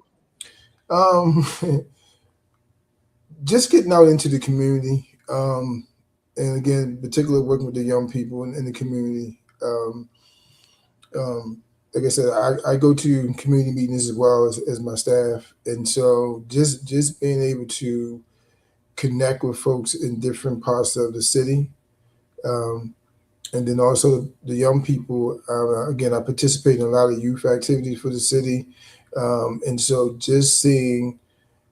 Um, just getting out into the community, and again, particularly working with the young people in the community. Like I said, I go to community meetings as well as my staff, and so just being able to connect with folks in different parts of the city. Um, and then also the young people. Again, I participate in a lot of youth activities for the city, and so just seeing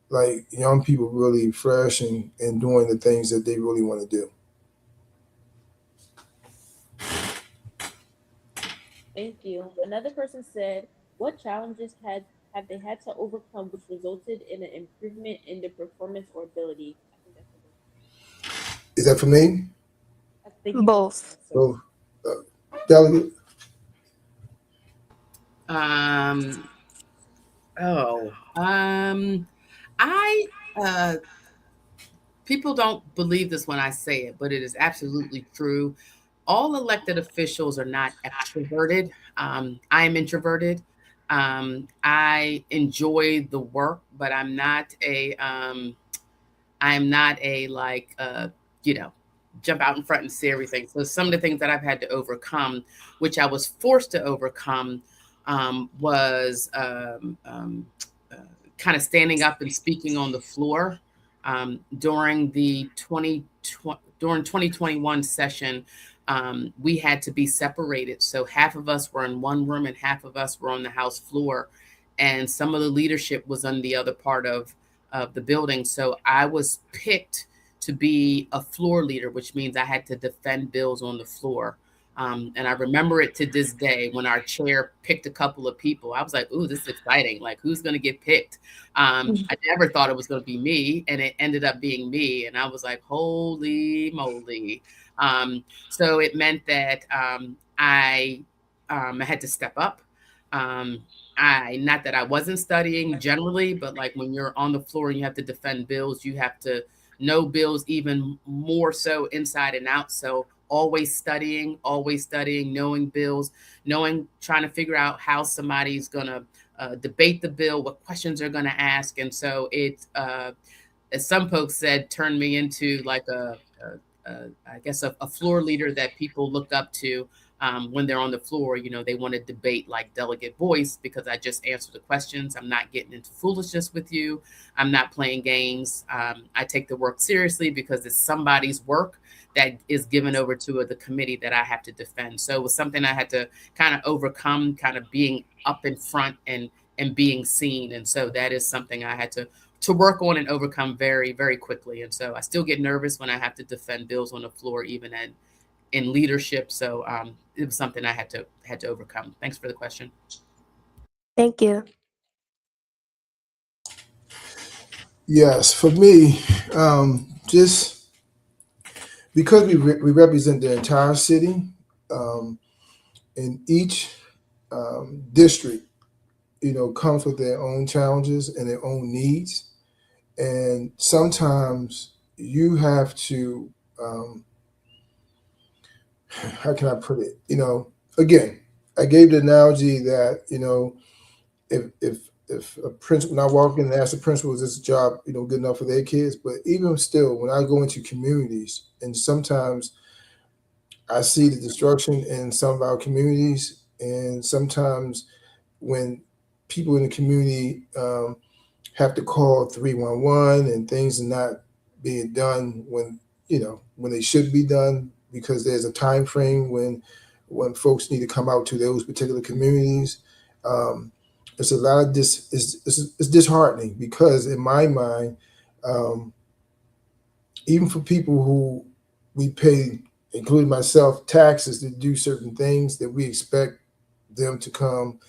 like young people really fresh and doing the things that they really want to do. Thank you. Another person said, what challenges have they had to overcome which resulted in an improvement in their performance or ability? I think that's a good. Is that for me? I think you both Both. answered. So, delegate. Um, I people don't believe this when I say it, but it is absolutely true. All elected officials are not extroverted. I am introverted. I enjoy the work, but I'm not a like you know, jump out in front and say everything. So some of the things that I've had to overcome, which I was forced to overcome, was kind of standing up and speaking on the floor during the 2021 session. We had to be separated, so half of us were in one room and half of us were on the House floor, and some of the leadership was on the other part of the building. So I was picked to be a floor leader, which means I had to defend bills on the floor. And I remember it to this day when our chair picked a couple of people. I was like, ooh, this is exciting. Like, who's going to get picked? I never thought it was going to be me, and it ended up being me. And I was like, holy moly. So it meant that I had to step up. Not that I wasn't studying generally, but like when you're on the floor and you have to defend bills, you have to know bills even more so inside and out. So always studying, knowing bills, trying to figure out how somebody's going to debate the bill, what questions they're going to ask. And so it, as some folks said, turned me into like I guess a floor leader that people look up to when they're on the floor. You know, they want to debate like delegate voice because I just answer the questions. I'm not getting into foolishness with you. I'm not playing games. I take the work seriously because it's somebody's work that is given over to the committee that I have to defend. So it was something I had to kind of overcome, kind of being up in front and being seen. And so that is something I had to work on and overcome very, very quickly. And so I still get nervous when I have to defend bills on the floor, even in leadership. So it was something I had to overcome. Thanks for the question. Thank you. Yes, for me, just because we represent the entire city, and each district, you know, comes with their own challenges and their own needs, and sometimes you have to, how can I put it? You know, again, I gave the analogy that, you know, if a principal, when I walk in and ask the principal, is this job, you know, good enough for their kids? But even still, when I go into communities, and sometimes I see the destruction in some of our communities, and sometimes when people in the community have to call 311 and things are not being done when, you know, when they should be done because there's a time frame when folks need to come out to those particular communities. It's a lot of this. It's disheartening because in my mind, um, even for people who we pay, including myself, taxes to do certain things, that we expect them to come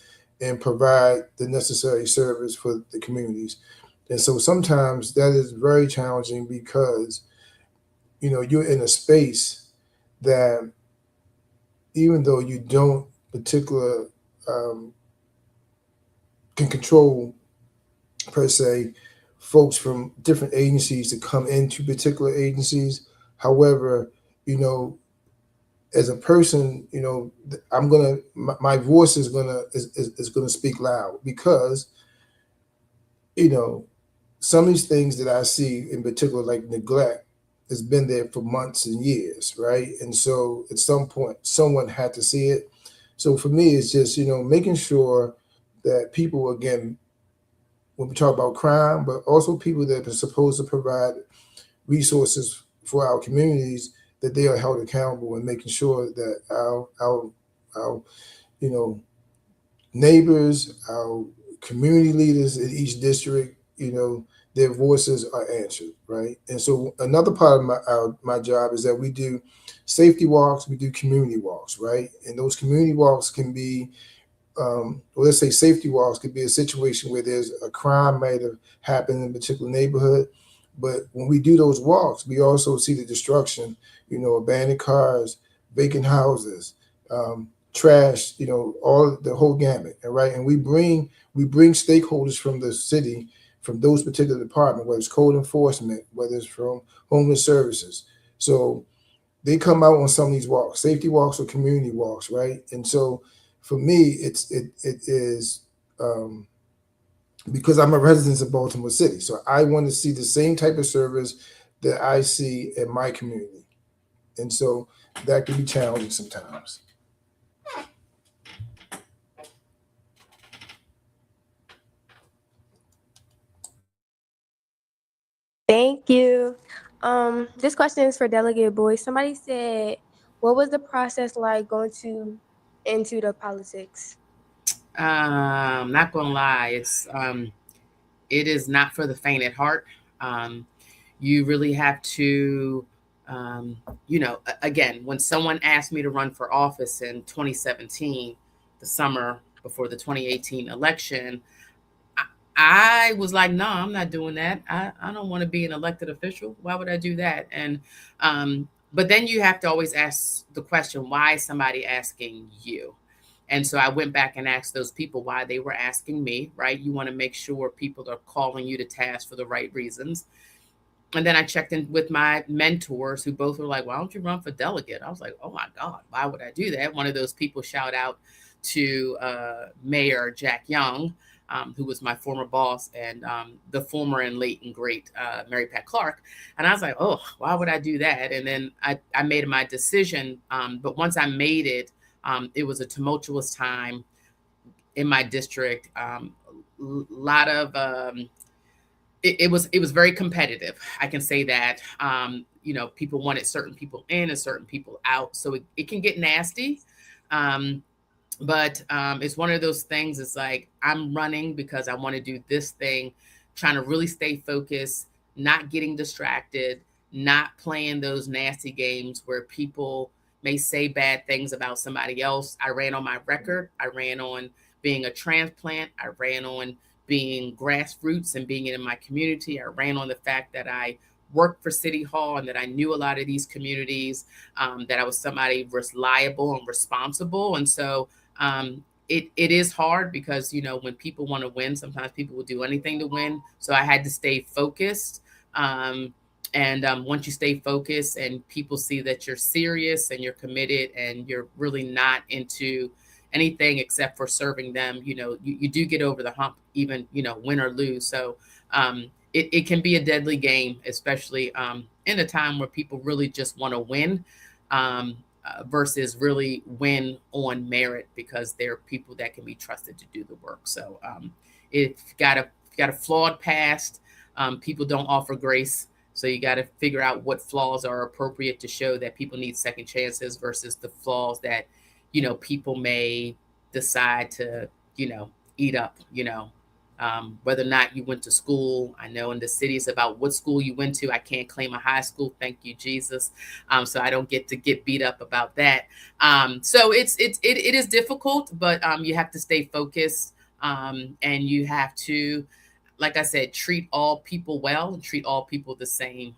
and provide the necessary service for the communities. And so sometimes that is very challenging because, you know, you're in a space that even though you don't particular can control per se folks from different agencies to come into particular agencies. However, you know, as a person, I'm gonna my voice is gonna speak loud because some of these things that I see in particular, like neglect, has been there for months and years, right? And so at some point, someone had to see it. So for me, it's just making sure that people, again, when we talk about crime, but also people that are supposed to provide resources for our communities, that they are held accountable, and making sure that our neighbors, our community leaders in each district, their voices are answered, right? And so another part of my job is that we do safety walks, we do community walks, right? And those community walks can be, well, let's say safety walks could be a situation where there's a crime might have happened in a particular neighborhood. But when we do those walks, we also see the destruction, abandoned cars, vacant houses, trash, all the whole gamut, all right? And we bring stakeholders from the city, from those particular departments, whether it's code enforcement, whether it's from homeless services. So they come out on some of these walks, safety walks or community walks, right? And so for me, it is because I'm a resident of Baltimore City, so I want to see the same type of service that I see in my community, and so that can be challenging sometimes. Thank you. This question is for Delegate Boyd. Somebody said, what was the process like going into the politics? Not gonna lie, it is not for the faint at heart. You really have to, again, when someone asked me to run for office in 2017, the summer before the 2018 election, I was like, no, I'm not doing that. I don't want to be an elected official. Why would I do that? And but then you have to always ask the question, why is somebody asking you? And so I went back and asked those people why they were asking me, right? You want to make sure people are calling you to task for the right reasons. And then I checked in with my mentors who both were like, why don't you run for delegate? I was like, oh my God, why would I do that? One of those people, shout out to Mayor Jack Young, who was my former boss, and the former and late and great Mary Pat Clark. And I was like, oh, why would I do that? And then I made my decision. But once I made it, it was a tumultuous time in my district. Lot of it was very competitive. I can say that. People wanted certain people in and certain people out, so it can get nasty. But it's one of those things. It's like, I'm running because I want to do this thing, trying to really stay focused, not getting distracted, not playing those nasty games where people may say bad things about somebody else. I ran on my record. I ran on being a transplant. I ran on being grassroots and being in my community. I ran on the fact that I worked for City Hall and that I knew a lot of these communities, that I was somebody reliable and responsible. And so it is hard because, when people want to win, sometimes people will do anything to win. So I had to stay focused. And once you stay focused and people see that you're serious and you're committed and you're really not into anything except for serving them, you do get over the hump, even, win or lose. So it can be a deadly game, especially in a time where people really just want to win. Versus really win on merit, because they're people that can be trusted to do the work. So if you've got a flawed past, people don't offer grace. So you got to figure out what flaws are appropriate to show that people need second chances versus the flaws that, people may decide to, eat up, whether or not you went to school. I know in the city it's about what school you went to. I can't claim a high school. Thank you, Jesus. So I don't get to get beat up about that. So it is difficult, but you have to stay focused, and you have to, like I said, treat all people well and treat all people the same.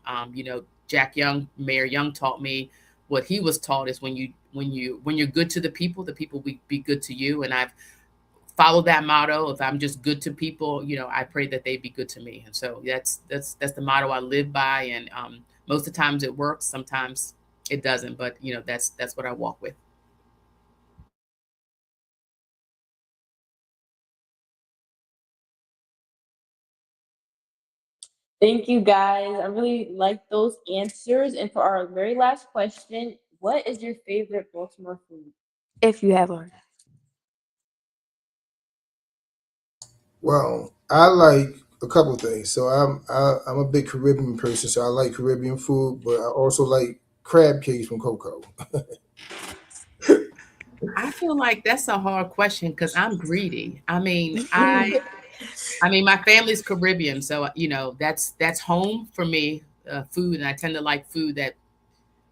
Jack Young, Mayor Young, taught me what he was taught is when you're good to the people will be good to you. And I've followed that motto. If I'm just good to people, I pray that they be good to me. And so that's the motto I live by. And most of the times it works. Sometimes it doesn't. But that's what I walk with. Thank you, guys. I really like those answers. And for our very last question, what is your favorite Baltimore food? If you have one. Well, I like a couple things. So I'm a big Caribbean person, so I like Caribbean food, but I also like crab cakes from Coco. I feel like that's a hard question because I'm greedy. I mean, my family's Caribbean, so that's home for me. Food, and I tend to like food that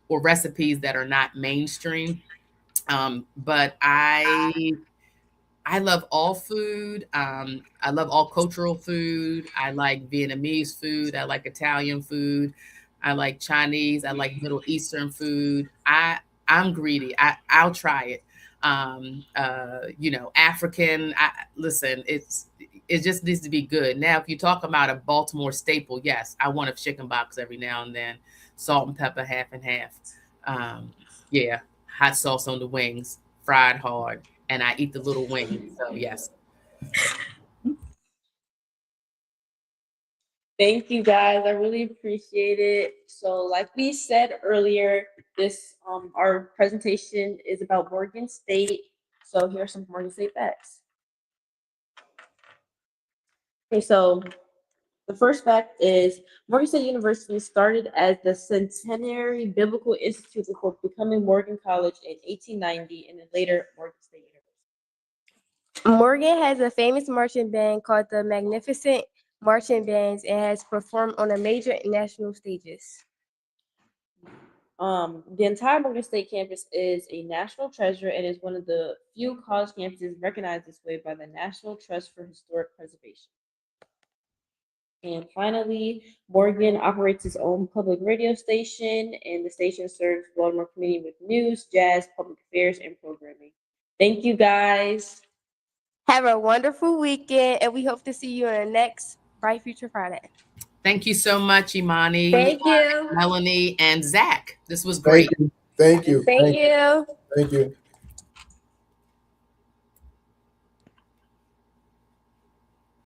or recipes that are not mainstream. But I love all food. I love all cultural food. I like Vietnamese food. I like Italian food. I like Chinese. I like Middle Eastern food. I'm greedy. I'll try it. African. Listen, it just needs to be good. Now, if you talk about a Baltimore staple, yes, I want a chicken box every now and then, salt and pepper, half and half. Yeah, hot sauce on the wings, fried hard, and I eat the little wings. So yes. Thank you, guys. I really appreciate it. So, like we said earlier, this our presentation is about Morgan State. So here are some Morgan State facts. Okay, so the first fact is Morgan State University started as the Centenary Biblical Institute before becoming Morgan College in 1890, and then later Morgan State University. Morgan has a famous marching band called the Magnificent Marching Bands and has performed on a major national stages. The entire Morgan State campus is a national treasure and is one of the few college campuses recognized this way by the National Trust for Historic Preservation. And finally, Morgan operates its own public radio station, and the station serves Baltimore community with news, jazz, public affairs, and programming. Thank you, guys. Have a wonderful weekend, and we hope to see you on the next Bright Future Friday. Thank you so much, Imani, Thank you. Melanie, and Zach. This was Thank great. you. Thank you. Thank you. Thank you.